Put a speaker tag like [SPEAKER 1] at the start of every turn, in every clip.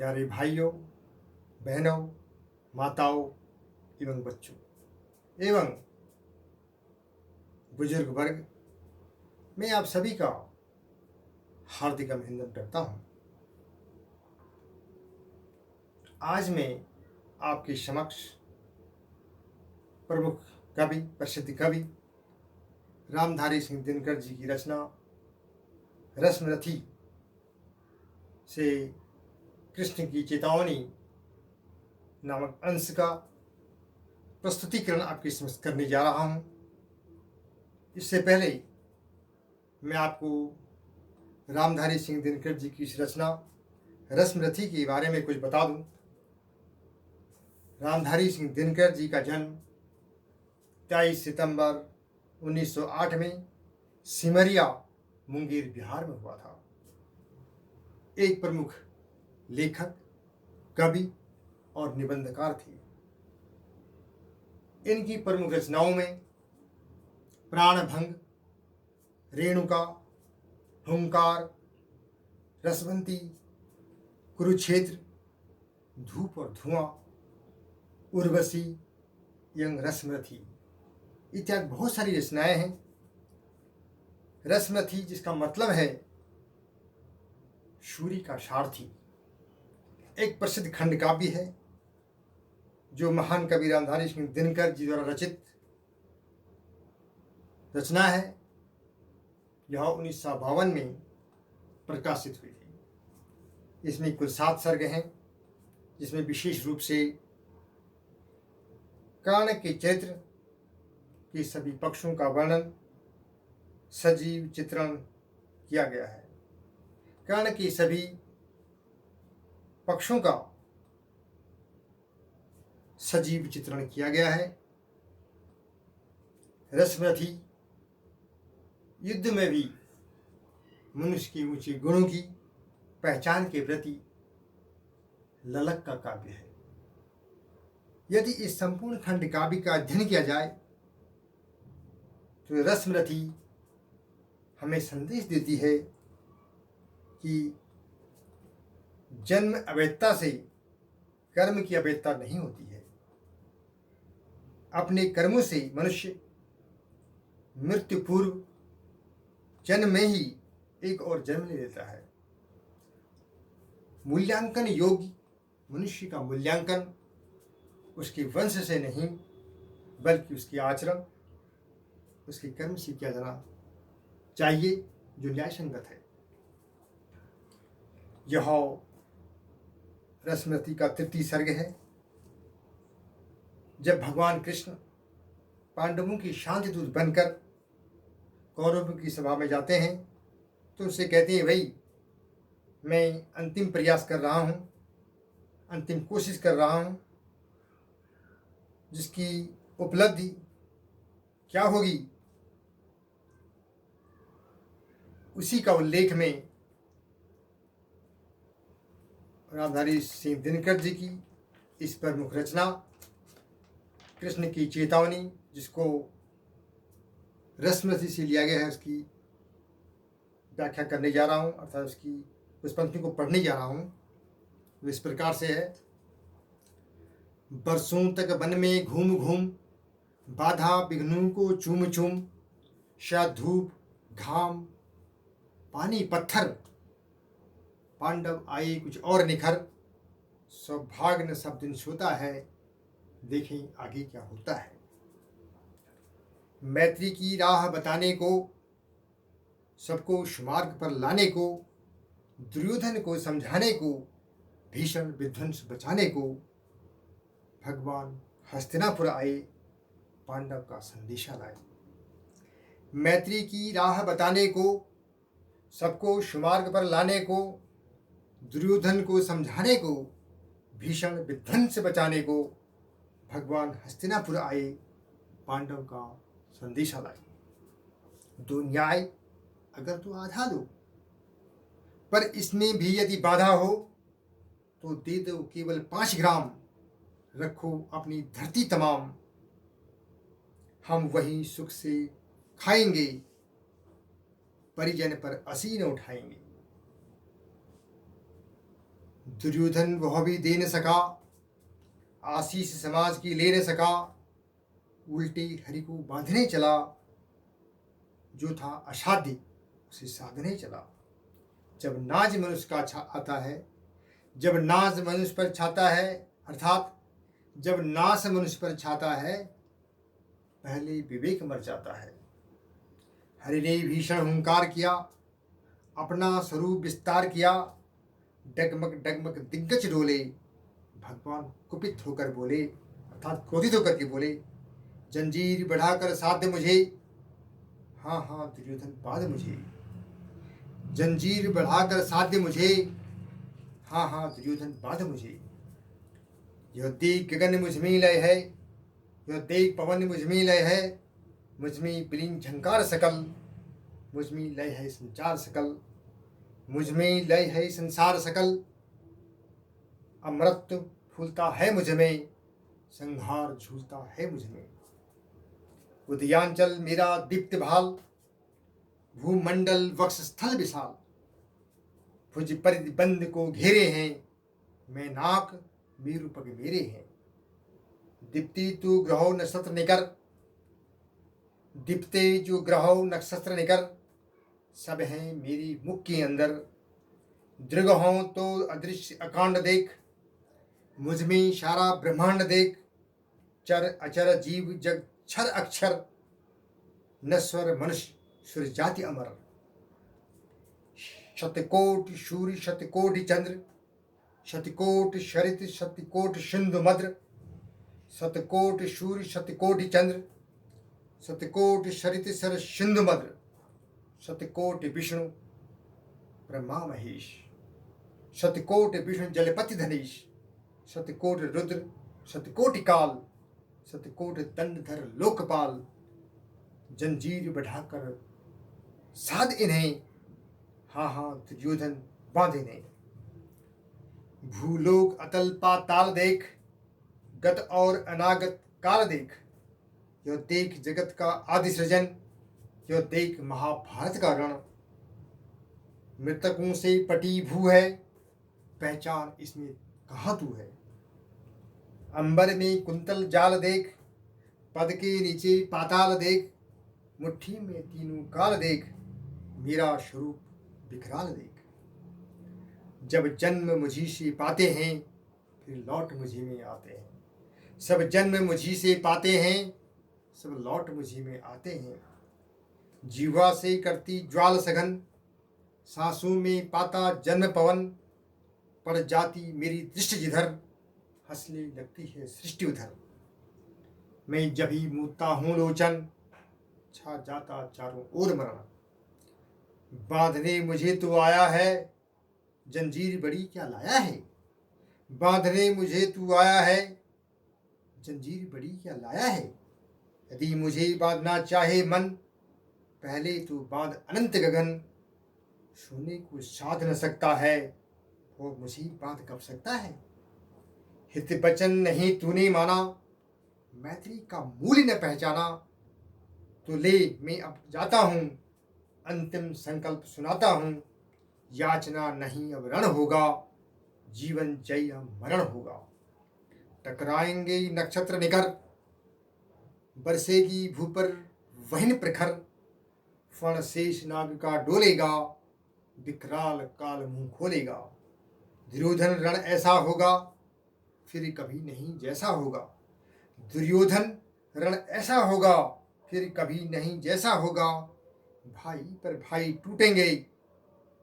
[SPEAKER 1] प्यारे भाइयों, बहनों, माताओं एवं बच्चों एवं बुजुर्ग वर्ग, मैं आप सभी का हार्दिक अभिनंदन करता हूं। आज मैं आपके समक्ष प्रमुख कवि, प्रसिद्ध कवि रामधारी सिंह दिनकर जी की रचना रश्मरथी से कृष्ण की चेतावनी नामक अंश का प्रस्तुतिकरण आपके समक्ष करने जा रहा हूं। इससे पहले मैं आपको रामधारी सिंह दिनकर जी की इस रचना रश्मरथी के बारे में कुछ बता दूं। रामधारी सिंह दिनकर जी का जन्म 23 सितंबर 1908 में सिमरिया, मुंगेर, बिहार में हुआ था। एक प्रमुख लेखक, कवि और निबंधकार थे। इनकी प्रमुख रचनाओं में प्राणभंग, रेणुका, हुंकार, रसवंती, कुरुक्षेत्र, धूप और धुआं, उर्वशी एवं रश्मरथी इत्यादि बहुत सारी रचनाएं हैं। रश्मरथी जिसका मतलब है शूरी का सारथी, एक प्रसिद्ध खंड काव्य है जो महान कवि रामधारी सिंह दिनकर जी द्वारा रचित रचना है। यह 1952 में प्रकाशित हुई थी। इसमें कुल 7 सर्ग हैं, जिसमें विशेष रूप से कर्ण के चरित्र के सभी पक्षों का वर्णन, सजीव चित्रण किया गया है। कर्ण के सभी पक्षों का सजीव चित्रण किया गया है। रश्मरथी युद्ध में भी मनुष्य के ऊंचे गुणों की पहचान के प्रति ललक का काव्य है। यदि इस संपूर्ण खंड काव्य का अध्ययन किया जाए तो रश्मरथी हमें संदेश देती है कि जन्म अवैधता से कर्म की अवैधता नहीं होती है। अपने कर्मों से मनुष्य मृत्यु पूर्व जन्म में ही एक और जन्म ले लेता है। मूल्यांकन योग्य मनुष्य का मूल्यांकन उसके वंश से नहीं, बल्कि उसके आचरण, उसके कर्म से किया जाना चाहिए, जो न्याय संगत है। यह रश्मरथी का 3 सर्ग है। जब भगवान कृष्ण पांडवों की शांति दूत बनकर कौरवों की सभा में जाते हैं तो उससे कहते हैं, भाई मैं अंतिम प्रयास कर रहा हूँ, अंतिम कोशिश कर रहा हूँ, जिसकी उपलब्धि क्या होगी उसी का उल्लेख में रामधारी सिंह दिनकर जी की इस प्रमुख रचना कृष्ण की चेतावनी, जिसको रश्मरथी से लिया गया है, उसकी व्याख्या करने जा रहा हूँ, अर्थात उसकी उस पंक्ति को पढ़ने जा रहा हूँ। वो इस प्रकार से है। बरसों तक वन में घूम घूम, बाधा विघ्नों को चूम चूम, शायद धूप घाम पानी पत्थर, पांडव आए कुछ और निखर, सौभाग्य न सब दिन सोता है, देखें आगे क्या होता है। मैत्री की राह बताने को, सबको सुमार्ग पर लाने को, दुर्योधन को समझाने को, भीषण विध्वंस बचाने को, भगवान हस्तिनापुर आए, पांडव का संदेशा लाए। मैत्री की राह बताने को, सबको सुमार्ग पर लाने को, दुर्योधन को समझाने को, भीषण विध्वंस बचाने को, भगवान हस्तिनापुर आए, पांडव का संदेशा लाए। दो न्याय अगर तो आधा दो, पर इसमें भी यदि बाधा हो तो दे दो केवल 5 ग्राम, रखो अपनी धरती तमाम, हम वही सुख से खाएंगे, परिजन पर असीन उठाएंगे। दुर्योधन वह भी दे न सका, आशीष समाज की ले न सका, उल्टे हरि को बांधने चला, जो था असाध्य उसे साधने चला। जब नाज मनुष्य का आता है, जब नाज मनुष्य पर छाता है, अर्थात जब नाश मनुष्य पर छाता है, पहले विवेक मर जाता है। हरि ने भीषण हुंकार किया, अपना स्वरूप विस्तार किया, डगमग डगमग दिग्गज डोले। भगवान कुपित होकर बोले, अर्थात क्रोधित होकर के बोले, जंजीर बढ़ाकर साध्य मुझे, हाँ हाँ दुर्योधन बाध मुझे। जंजीर बढ़ाकर साध्य मुझे, हाँ हाँ दुर्योधन बाध मुझे। यह देख गगन मुझमें लय है, यह देख पवन मुझमें लय है, मुझमें विलीन झंकार सकल, मुझमें लय है संचार सकल, मुझमें लय है संसार सकल। अमृत फूलता है मुझमें, संहार झूलता है मुझमें। उदयांचल मेरा दीप्त भाल, भूमंडल वक्ष स्थल विशाल। भुज परिधि बंद को घेरे हैं, मैं नाक मेरु पग मेरे हैं। दीप्ति तू ग्रहो नक्षत्र निकर, दीप्ते जो ग्रहो नक्षत्र निकर, सब हैं मेरी मुख के अंदर। दृग हों तो अदृश्य अकांड देख, मुझमें सारा ब्रह्मांड देख। चर अचर जीव जग क्षर अक्षर, नश्वर मनुष्य सूर्य जाति अमर। शतकोटि सूर्य शतकोटि चंद्र, शतकोटि शरित शतकोटि सिंधु मद्र। शतकोटि सूर्य शतकोटि चंद्र, शतकोटि शरित सर सिंधु मद्र। शतकोटि विष्णु ब्रह्मा महेश, शतकोटि विष्णु जलपति धनेश। शतकोटि रुद्र शतकोटि काल, शतकोटि दंडधर लोकपाल। जंजीर बढ़ाकर साध इन्हें, हाँ हाँ दुर्योधन बांध इन्हें। भूलोक अतल पाताल देख, गत और अनागत काल देख। यह देख जगत का आदि सृजन, यह देख महाभारत का रण। मृतकों से पटी भू है, पहचान इसमें कहाँ तू है। अंबर में कुंतल जाल देख, पद के नीचे पाताल देख। मुट्ठी में तीनों काल देख, मेरा स्वरूप बिखराल देख। जब जन्म मुझी से पाते हैं, फिर लौट मुझी में आते हैं। सब जन्म मुझी से पाते हैं, सब लौट मुझी में आते हैं। जीवा से करती ज्वाल सघन, सांसों में पाता जन्म पवन। पड़ जाती मेरी दृष्टि जिधर, हंसने लगती है सृष्टि उधर। मैं जब ही मूता हूँ लोचन, छा जाता चारों ओर मरण। बांधने मुझे तो आया है, जंजीर बड़ी क्या लाया है। बांधने मुझे तू आया है, जंजीर बड़ी क्या लाया है। यदि मुझे बांधना चाहे मन, पहले तू बांध अनंत गगन। सोने को साध न सकता है, वो मुझे बांध कब सकता है। हित वचन नहीं तूने माना, मैत्री का मूल्य न पहचाना। तो ले मैं अब जाता हूँ, अंतिम संकल्प सुनाता हूँ। याचना नहीं अब रण होगा, जीवन जय या मरण होगा। टकराएंगे नक्षत्र निकर, बरसेगी भू पर वहीन प्रखर। फण शेष नाग का डोलेगा, विकराल काल मुंह खोलेगा। दुर्योधन रण ऐसा होगा, फिर कभी नहीं जैसा होगा। दुर्योधन रण ऐसा होगा, फिर कभी नहीं जैसा होगा। भाई पर भाई टूटेंगे,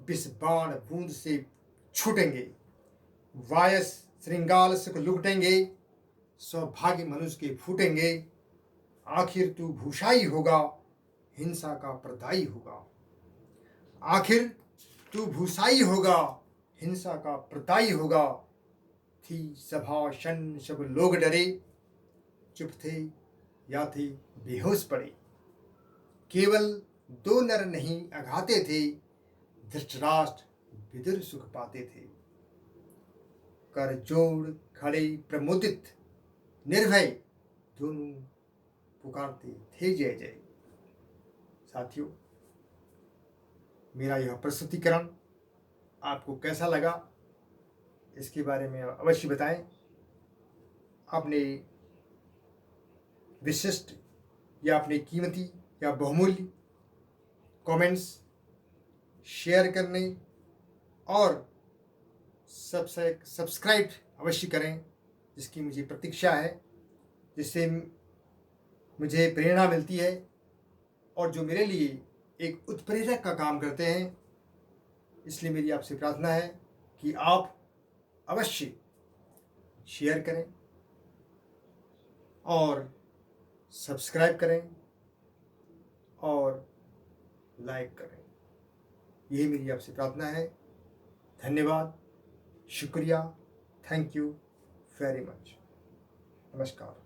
[SPEAKER 1] विष बाण बूंद से छूटेंगे। वायस श्रृंगाल सुख लुटेंगे, सौभाग्य मनुष्य के फूटेंगे। आखिर तू भूषाई होगा, हिंसा का प्रदायी होगा। आखिर तू भूषाई होगा, हिंसा का प्रदायी होगा। थी सभा शन सब लोग डरे, चुप थे या थे बेहोश पड़े। केवल दो नर नहीं अघाते थे, धृतराष्ट्र विदुर सुख पाते थे। कर जोड़ खड़े प्रमुदित निर्भय, दोनों पुकारते थे जय जय। साथियों, मेरा यह प्रस्तुतिकरण आपको कैसा लगा इसके बारे में अवश्य बताएं। अपने विशिष्ट या अपने कीमती या बहुमूल्य कमेंट्स शेयर करने और सब्सक्राइब अवश्य करें, जिसकी मुझे प्रतीक्षा है, जिससे मुझे प्रेरणा मिलती है और जो मेरे लिए एक उत्प्रेरक का काम करते हैं। इसलिए मेरी आपसे प्रार्थना है कि आप अवश्य शेयर करें और सब्सक्राइब करें और लाइक करें। यही मेरी आपसे प्रार्थना है। धन्यवाद, शुक्रिया, थैंक यू वेरी मच। नमस्कार।